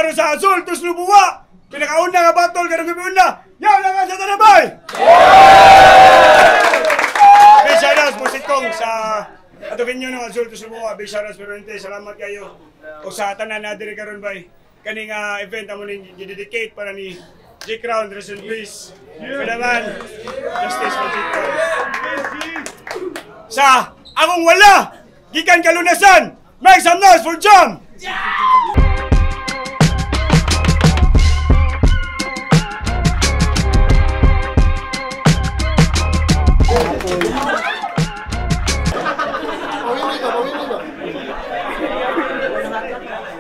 para sa Azul Tuslubuwa. Pinakauna nga battle karong gabi una. Yaw lang sa tanabay. Big shoutouts musikong sa atugin nyo ng Azul Tuslubuwa. Big shoutouts permanente. Salamat kayo. O sa tanan na diri karon bay. Kaning event amo ning dedicate para ni J Crown, rest in peace. Pinaman, justice for J Crown. Sa akong wala, gikan kalunasan, make some noise for Jam!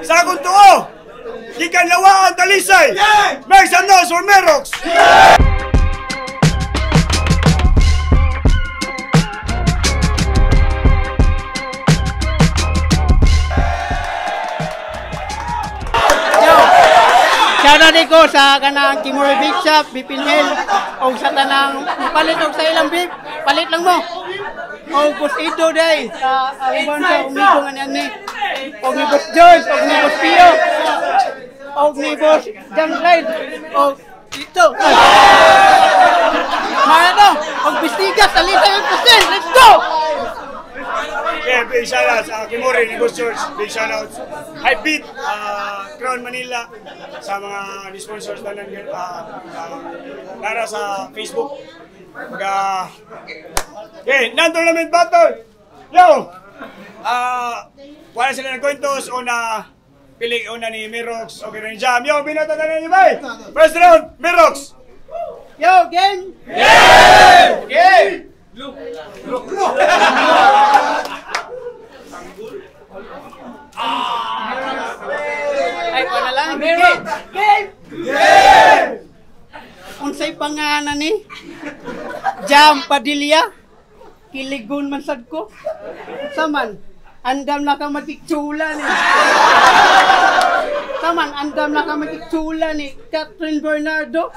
Sa akong tuo, gikan lawaan talisay, make some noise for Merox! Shoutout ko sa kanang Kimura Big Shop, Bipinhel, o sa tanang palit o sa ilang beef, palit lang mo. O Boss Ito day, sa Alban sa umigo nga niyan ni. O ni Boss George, o ni Boss Pio, o ni Boss John Clyde, o ito. Mga to, o Bistigas, talita yung percent, let's go! Yeah, big shoutouts sa Kimura ni Boss George, big shoutouts. Hype Beat, Crown Manila, sa mga sponsors na nara sa Facebook. Okay, non-tournament battle! Yo! Wala sila ng kwentos o na pili o na ni Merox o ni Jam. Yo, binata na niyo ba? First round, Merox! Yo, game! Game! Game! Look! Ay, wala lang. Game! Game! Game! Unsay pangalan ni? Jam Padilla. Kiligon man sad ko. Saman, andam na ka magkitsula ni. Saman, andam na ka magkitsula ni Catherine Bernardo.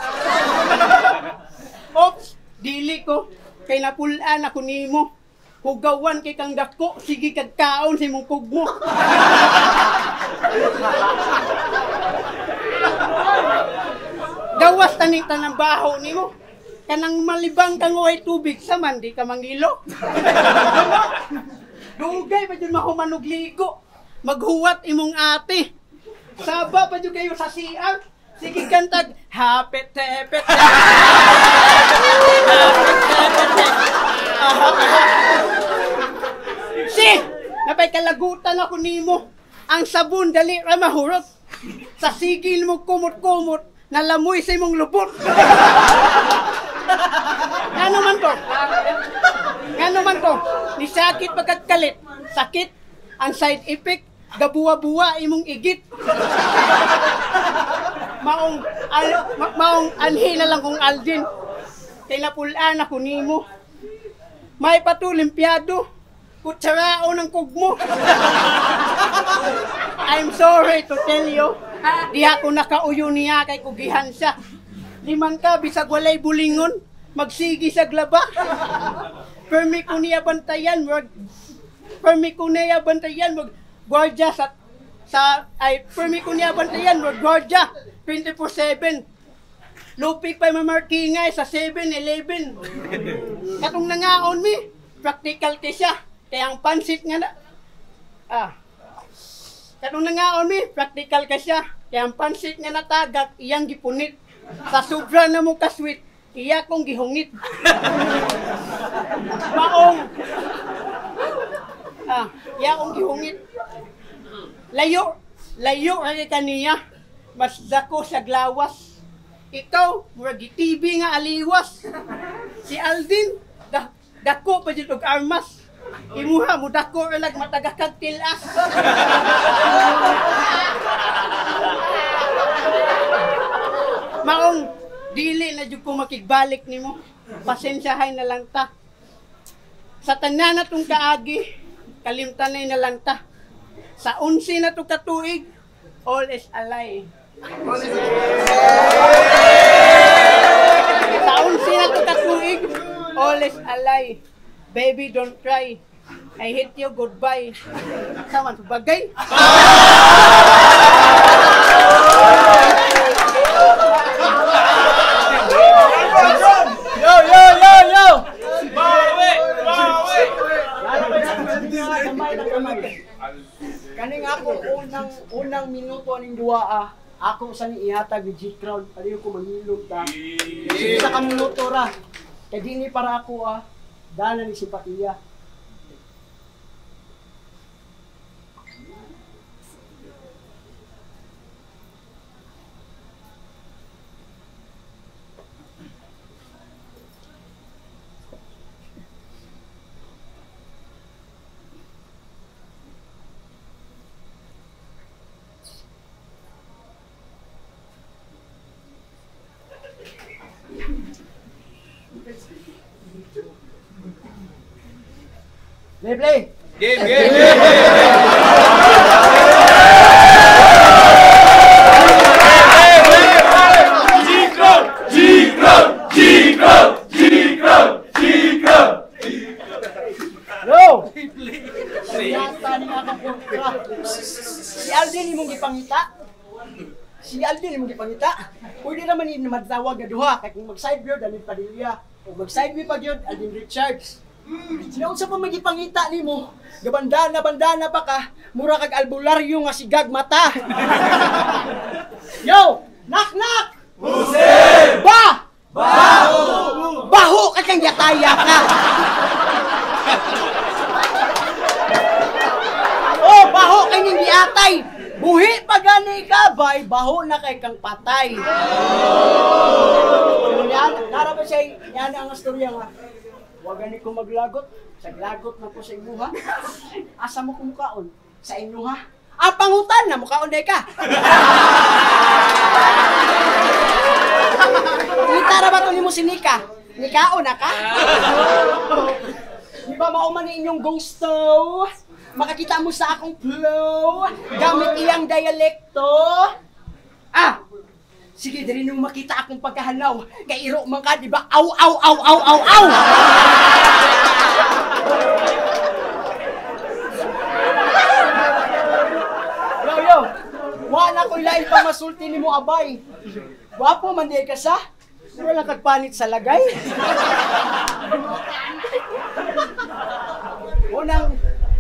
Ops, dili ko. Kay napulaan ako nimo. Hugawan kay kang dako, sige kag kaon si mong kugmo. Gawas taning tanang baho nimo. Kanang malibang kang way tubig saman di ka mangilo. Dugay pa jud mahumanog ligo. Maghuwat imong ate. Saba pa jud kayo sa CR. Sige kantag hapet tepet. Si, napay kalagutan ako nimo. Ang sabon dali ra mahurot. Sa sigil mo kumot-kumot, nalamoy sa imong lubot. Ngano man to? Ni sakit pagkatkalit. Sakit ang side effect, gabuwa-buwa imong igit. Maong anhi na lang kong Aldin. Kay napulaan ako nimo. May patulimpyado. Kutsarao ng kugmo. I'm sorry to tell you. Di ako nakauyo niya kay kugihan siya. Liman ka bisag walay bulingon. Magsigi sa glaba. Permi ko niya bantayan. Permi ko niya bantayan. Guardia permi ko niya bantayan. Guardia 24/7. Lupig pa mamarkingay sa 7-Eleven. Katong nangaon mi, practical ka siya. Kaya ang pansit nga na... Katong nangaon mi, practical ka siya. Kaya ang pansit nga natagak, iyang gipunit. Sa sobra na mo kasweet, iya kong gihungit. Iya kong gihungit. Layo kay kaniya. Mas dako sa glawas. Ikaw, murag TV nga aliwas. Si Aldin, dako pa dito og armas. Imuha mo dako ra lag matagakag tilas. Maong dili na jud ko makigbalik nimo. Pasensyahay na lang ta. Sa tanan natong kaagi, kalimtanay na lang ta. Sa 11 na to katuig, all is a lie. Taon sila to katuig, all is a lie. Baby, don't cry. I hate you, goodbye. Sama to bagay. duwa ako sa ni ihatag ni G-Crown, paliw ko mangilog ta. Sa kamunoto ra. Kaya di ni para ako dala ni simpatiya. Play! Game! No! Siyata ni nga kapuntra. Si Aldin mong gipangita. Si Aldin mong gipangita. Pwede naman yung madawag na duha. Kaya kung mag-side view, Danil Padilla. Kung mag-side view pa yun, Aldin Richards. Sinaunsa pa magipangita ni mo. Gabandana pa ka. Mura kag albularyo nga si Gag mata. Yo! Knock! Hussein! Baho! Baho ka kang yataya ka. Oh, baho kay ning giatay. Buhi pa gani ka, bay, baho na kay kang patay. Yan, nara ba siya, yan ang istorya nga. Huwag gani ko maglagot. Saglagot na po sa inyo, ha? Asa mo kumukaon? Sa inyo, ha? Pangutan na, mukaon na ka. Nitara ba ito ni mo si Nika? Nikaon na ka? Di ba mauman ni inyong gusto? Makakita mo sa akong flow, gamit iyang dialekto. Sige, dali nung makita akong pagkahanaw. Kairo man ka, di ba? Aw! Yo! Wala ko'y lain pa masulti ni mo, abay. Wapo man di ka sa? Wala kagpanit sa lagay. Unang,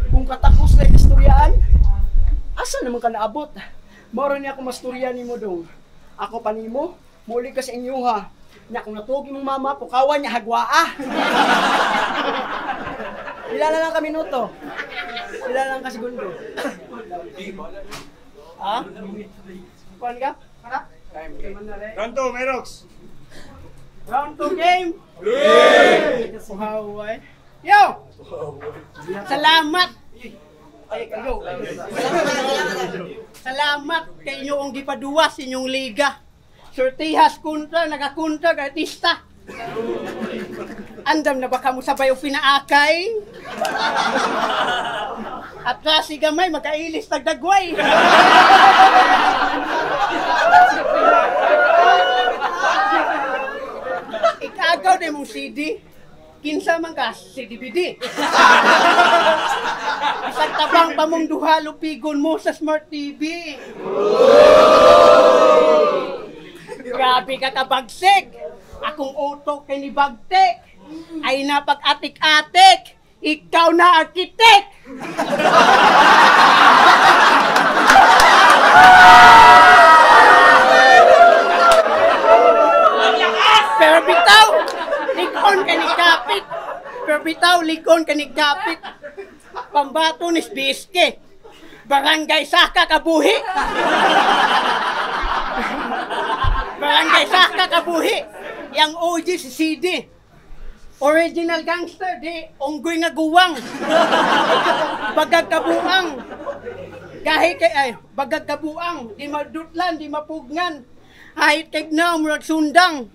kung katakos na istoryaan, asa naman ka naabot? Moro niya ako mastorya ni mo dong. Ako pa ni mo, muli ka sa inyo ha. Na kung natugi mong mama, pukawan niya hagwaa. Ilan lang ka minuto? Ilan lang ka segundo? Ha? Kuhan ka? Harap? Round 2, Merox. Round 2 game! Game! Yo! Salamat! Ay, kayo. Salamat kay inyong gipaduwas inyong liga. Sortihas kontra, nagakontra, artista. Andam na baka mo sabay o pinaakay? At si gamay, magkailis tagdagway. Ikagaw na mong CD. Kinsa man ka, CDBD. Isang tabang pa mong duha, lupigon mo sa Smart TV. Grabe ka kabagsik. Akong utok kay ni Bagtek. Ay napag-atik-atik. Ikaw na arkitek. Pero bitaw, likon ka ni Kapit. Pero bitaw, likon ka ni Kapit. Pambato ni Biske. Barangay Saka Kabuhi. Barangay Saka Kabuhi. Yang OG si CD. Original gangster, di unggoy nga guwang. Bagag kabuang. Kahit kay bagag kabuang, di madutlan, di mapugngan. Ay tignaw murag sundang.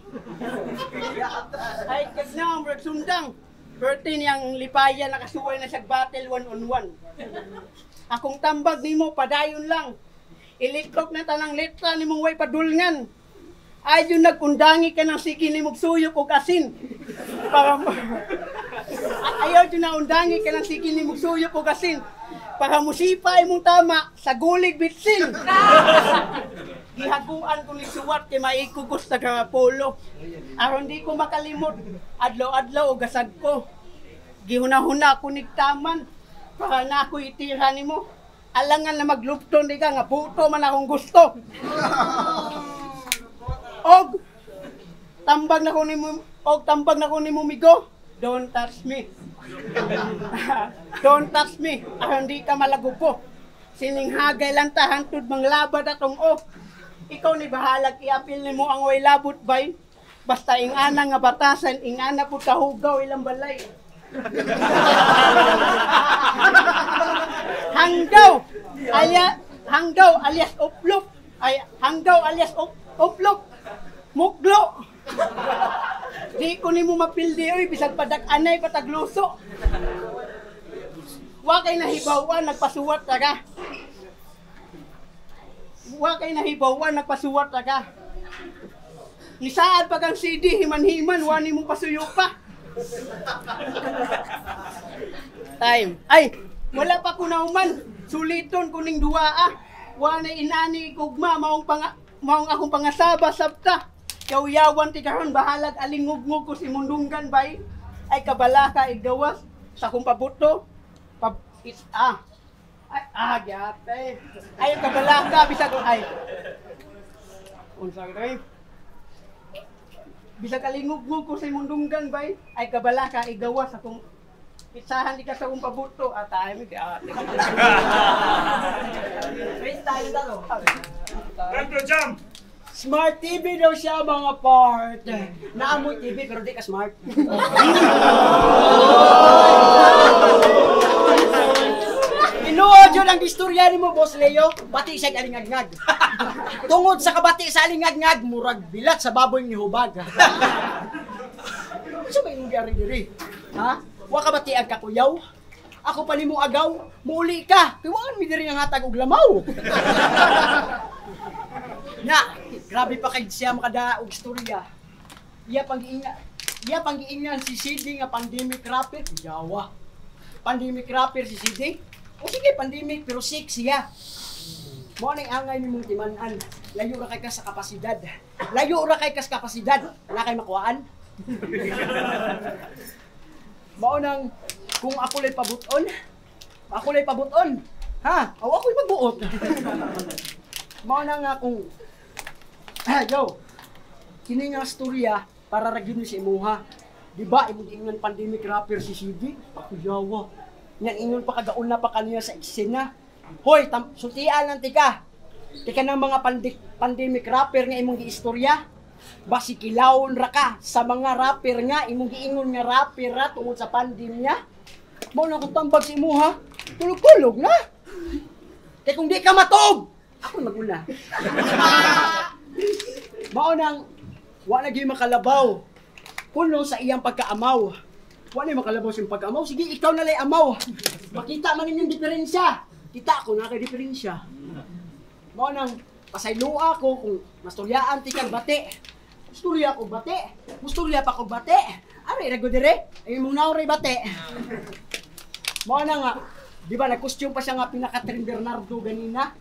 Ay tignaw murag sundang. Pertin yang lipaya nakasuway na sa battle 1-on-1. Akong tambag nimo padayon lang. Iliktok na tanang letra nimong way padulngan. Ayun nagundangi ka ng sige nimong suyok o asin. Ayaw dyan na undangi ka ng sige nimong suyok o asin. Para musipay mong tama sa gulig bitsin. Gihaguan ko ni suwat kay maikugos sa polo. Aron di ko makalimot, adlaw-adlaw o gasad ko. Gihuna-huna ko nigtaman para na ako itira ni mo. alangan na maglupton di ka nga puto man akong gusto. Og tambag na ko ni mo migo. Don't touch me. Don't touch me. Aron di ka malagupo. Sining hagay lang ta hangtod manglabad atong Ikaw ni bahalag iapil nimo ang way labot bay. Basta ingana nga batasan, ingana pud kahugaw ilang balay. Hanggaw alias uplop. Hanggaw alias uplop. Muglo. Di ko nimo mapildi oy bisag padak-anay patagluso. Wa kay nahibawan nagpasuwat ka. Wa kay nahibawan nagpasuwat ka. Ni saad pa kang CD himan-himan wa nimo pasuyo pa. Time. Ay, wala pa ko nauman. Suliton kuning duaa. Wa na inani kugma maong akong pangasaba sabta. Yaw-yawan ti karon bahalag alingugngog ko si mundunggan bay. Ay kabala ka igawas sa kung pabuto. Gyate. Ay kabala ka bisag ay. Unsa kay? Bisag alingugngog ko si mundunggan bay. Ay kabala ka igawas sa kung pitsahan di ka sa kung pabuto. Ay mi ka. Freestyle daw. Time to jump! Smart TV daw siya mga part. Naamoy TV pero di ka smart. Inuod yun ang istorya ni mo, Boss Leo. Bati siya alingagngag. Tungod sa kabati sa alingagngag, murag bilat sa baboy ni Hubag. Ano ba yung gari diri? Ha? Wa ka bati ang kakuyaw? Ako pa ni mo agaw, muli ka. Tiwaan mi diri ang hatag og lamaw. Na, grabe pa kay siya makada og istorya. Iya pang-giingan si CD nga pandemic rapper, yawa. Pandemic rapper si CD. O sige, pandemic pero sick siya. Mo ning angay nimong timan-an. Layo ra kay ka sa kapasidad. Layo ra kay ka sa kapasidad. Wala kay makuhaan. Mao nang kung ako lay pabuton. Ha? Aw ako'y magbuot. Mao na nga kung yo. Kini nga storya para ra gyud ni si imuha. Di ba imong ingon pandemic rapper si CD? Ako yawa. Nya ingon pa kagaon na pa kaniya sa eksena. Hoy, sultian lang tika. Tika ng mga pandemic rapper nga imong giistorya. Basi kilawon ra ka sa mga rapper nga imong giingon nga rapper ra tungod sa pandemya. Mao na kung tambag si imuha. Tulog-tulog na. Kaya kung di ka matog, ako maguna. Mao nang wa lagi makalabaw. Kuno sa iyang pagkaamaw. Wa na makalabaw sa iyang pagkaamaw. Sige, ikaw na lay amaw. Makita man ninyong diferensya. Kita ko na kay diferensya. Mao nang pasaylua ko kung masturyaan ti kag bate. Musturya ko bate. Musturya pa ko bate. Ari ra gud dire. Ay mong naoray bate. Mao na nga, di ba nag-costume pa siya nga pinaka-Trin Bernardo ganina?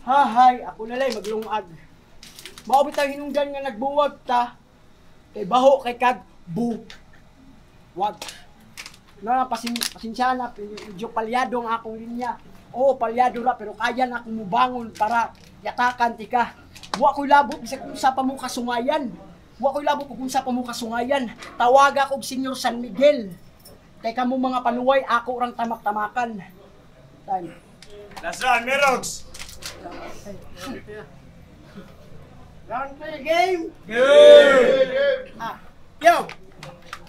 Hahay, ako na lay maglungag. Mao bitaw hinungdan nga nagbuwag ta. Kay baho kay kag wag. Na pasensya na medyo palyado ang akong linya. Oo, palyado ra pero kaya na akong mubangon para yatakan tika. Wa ko'y labot bisag unsa pa mo kasungayan. Wa ko'y labot kung unsa pa mo kasungayan. Tawaga ko og Senyor San Miguel. Kay kamo mga panuway, ako orang tamak-tamakan. Time. Last round, Merox! Round 3 game. Yo.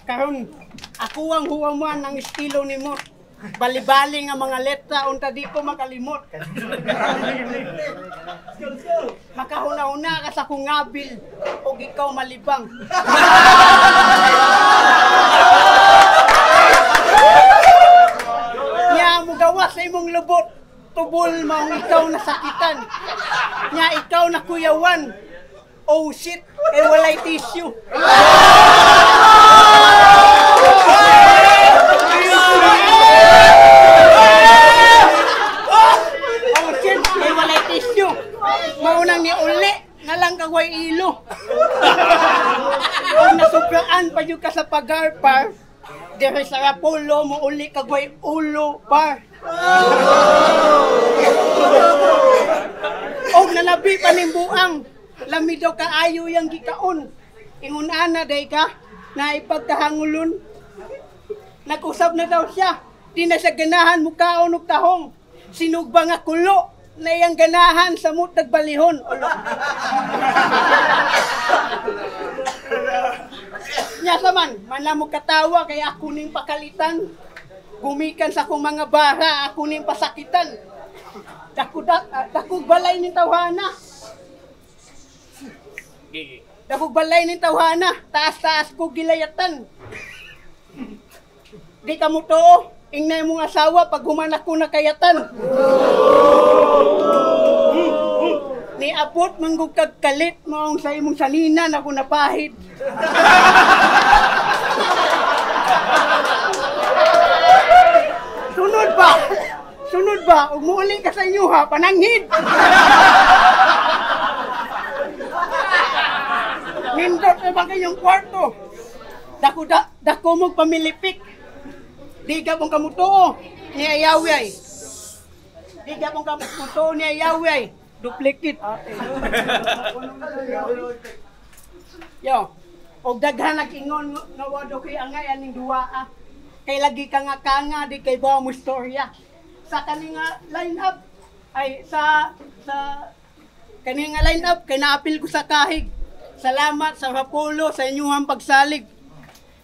Karon ako ang huwaman ng estilo nimo. Bali-bali nga mga letra unta di ko makalimot. Makahuna-una ka sa kong ngabil o ikaw malibang. Nya mo gawas sa imong lubot, tubol maong ikaw nasakitan. Nya ikaw na kuyawan. Oh shit, walay tissue. Walay tissue. Maunang ni uli, nalang kagway ilo. Kung nasubraan pa yung ka sa pagarpar, dire sa rapulo mo uli kagway ulo par. Og nalabi pa ning buang, lami daw kaayo yang gikaon. Ingon ana day ka, na ipagkahangulon. Nag-usap na daw siya, di na siya ganahan mukaon og tahong. Sinugba nga kulo, na iyang ganahan sa mutag balihon. Ulo. Nya saman, manamo katawa kay ako ning pakalitan. Gumikan sa akong mga bara, ako ning pasakitan. Dakog balay ning tawhana. Dakog balay ning tawhana, taas-taas ko gilayatan. Di ka mo too, ingnay mong asawa pag humanak ko nakayatan. Niabot manggug kag kalit maong sa imong salinan ako napahid. Sunod ba? Ug muuli ka sa inyo ha, pananghid. Nindot na ba kayong kwarto? Dako mong pamilipik. Di ka mong kamutuo ni Ayaway. Di ka mong kamutuo ni Ayaway. Duplicate. Yo, og daghan nag-ingon nga wado kay angay aning duwa. Kay lagi ka nga di kay bawa mo storya. Sa kaninga line-up ay sa kaninga line-up kay naapil ko sa kahig. Salamat sa Hapulo sa inyong pagsalig.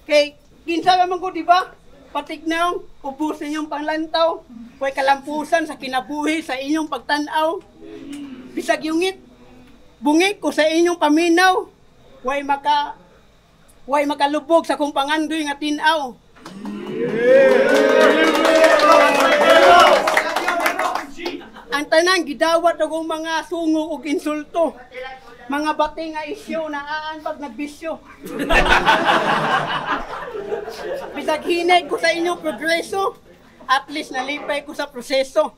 Kay kinsa man ko di ba? Patignaw, ubos inyong panglantaw. Kuy kalampusan sa kinabuhi sa inyong pagtan-aw. Bisag yungit, bungi ko sa inyong paminaw. Way makalubog sa kong pangandoy nga tinaw. Ang tanan gidawat og mga sungo ug insulto. Mga bati nga isyo naan pag nagbisyo. Bisag hinay ko sa inyong progreso, at least nalipay ko sa proseso.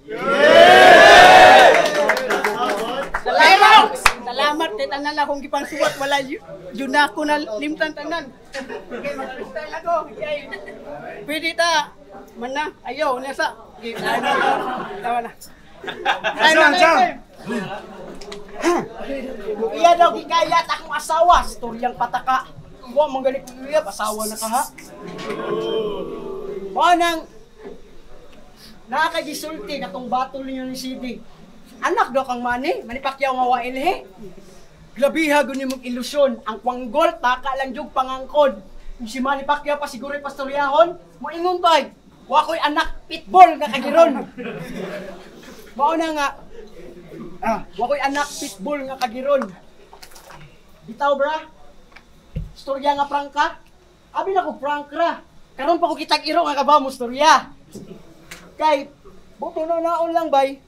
Salamat kay tanan akong gipangsuwat, wala yun ako na limtan tanan. Okay, mag-freestyle ako. Pwede ta. Man na, ayaw, nasa. Tawa na. Iya daw gikayat akong asawa, storyang pataka. Wa mong ganit iya, asawa na ka ha. Mo nang nakagisulti katong batol ninyo ni CD. Anak daw kang manipakyaw nga wa ilhe. Grabiha guni mong ilusyon, ang kwanggol taka lang jug pangangkod. Si Manny Pacquiao pa siguro pastoryahon, mo ingon bay. Wa ko'y anak pitbull nga kagiron. Mao na nga wa ko'y anak pitbull nga kagiron. Bitaw bra. Storya nga prangka. Abi na ko prank ra. Karon pa ko kitag iro nga kabaw mo storya. Kay buto na naon lang bay.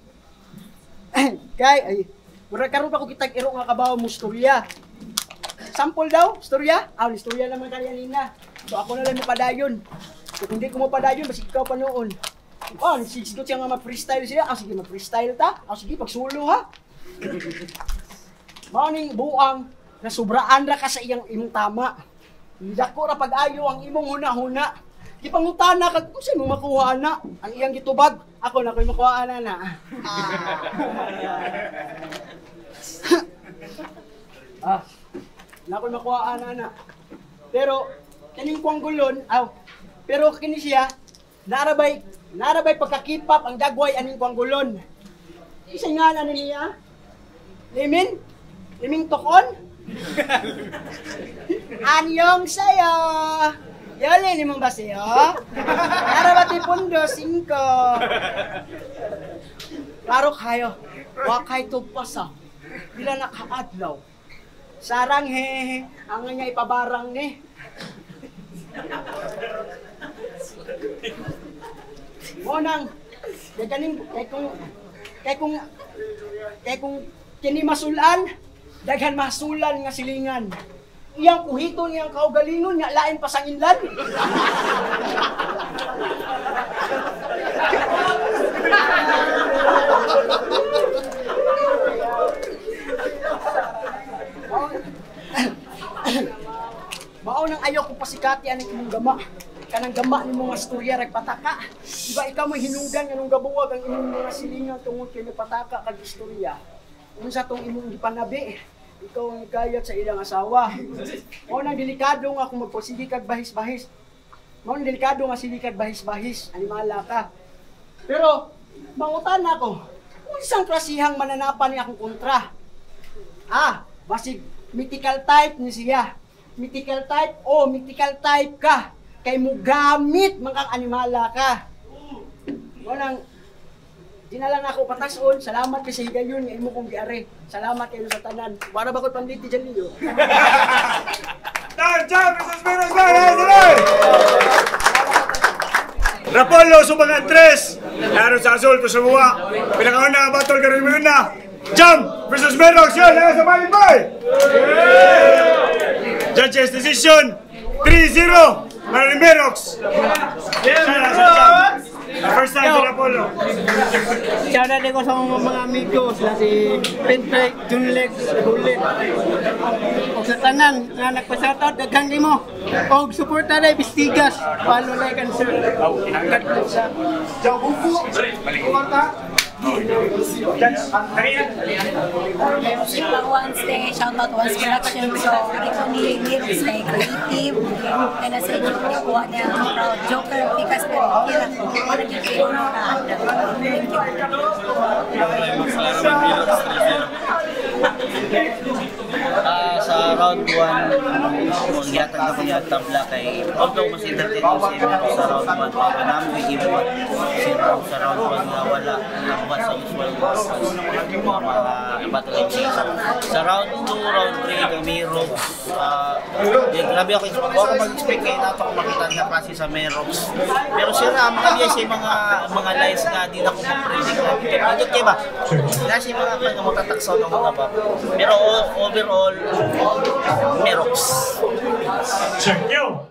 Mura karon pa ko kitag iro nga kabaw mo storya. Sample daw, storya? Ni storya naman kaya nina. So ako na lang mo padayon. So kung di ko mo padayon, basi ikaw pa noon. Sigot siya nga mag-freestyle siya. Sige mag-freestyle ta. Sige pagsulo ha. Maning buang na sobraan ra ka sa imong tama. Dako ra pag-ayo ang imong huna-huna. Gipangutana ka kung sino makuha na. Ang iyang gitubag, ako na ko'y makuha na. Nakoy makuha na. Pero kaning kwanggulon, pero kini siya narabay pagkakipap ang dagway aning kwanggulon. Isa nga na niya. Liming tokon. Anyong sayo. Yole ni mong baseyo. Narabati pundo 5. Klaro kayo. Wakay tugpasa. Bila nakaadlaw. Sarang he, ang nga ipabarang ni. Mo nang kay kung kini masulan, daghan masulan nga silingan. Iyang kuhito niyang kaugalingon nga lain pasanginlan. Mao nang ayaw ko pasikati aning imong gama. kanang gama ni mga storya nagpataka. Diba ikaw mo hinugan anong gabuwag ang imong mga silingan tungod kay nagpataka kag istorya. Unsa tong imong gipanabi? Ikaw ang gayat sa ilang asawa. Mao nang delikado nga kung magposigi kag bahis-bahis. Mao nang delikado nga sili kag bahis-bahis, animala ka. Pero mangutan ako. Unsang klasihang mananapan ni akong kontra? Basig mythical type ni siya. Mythical type mythical type ka. Kay mo gamit man kang animala ka. Mao nang dinalang ako patason. Salamat kay sa higayon nga imo kong giari. Salamat kayo sa tanan. Wala ba ko panditi dyan niyo? Jam! Mrs. Menos na! Dali! Rapolo, Subangan 3. Naroon sa Azul, Tusamuwa. Pinakauna, battle ka rin muna. Jam versus Merox. Yan, nasa sa Malibay. Judges decision 3-0. Para ni Merox. Siya nasa Jam. First time sa Rapolo. Shout out ko sa mga amigos na si Pintrek, Junlex, Gulit. O sa tanan na nagpa-shoutout, daghang mo. O suporta na Bistigas. Follow, like, and share. God bless sa Music lang once day, shoutout once production. So, ito ni Lyrics kay creative. Kaya nasa inyo ko nakuha niya ang proud Joker. Pikas pero kira. Nagkikayo na anda. Thank you. Sa round 1, yatag na ko niya tabla kay although mas entertaining si Merox sa round 1, pagkanamo i-iwat si Merox sa round 1 na wala nakuha sa usual mga battle MC. Sa round 2, round 3, kay Merox, grabe ako mag-expect kayo nato kung makita niya klase sa Merox. Pero sira, mga mga lines nga din ako mag-predict na pinagpindot kayo ba? Wala siya mga matataksaw ng mga ba. Pero overall, Merox. Check you!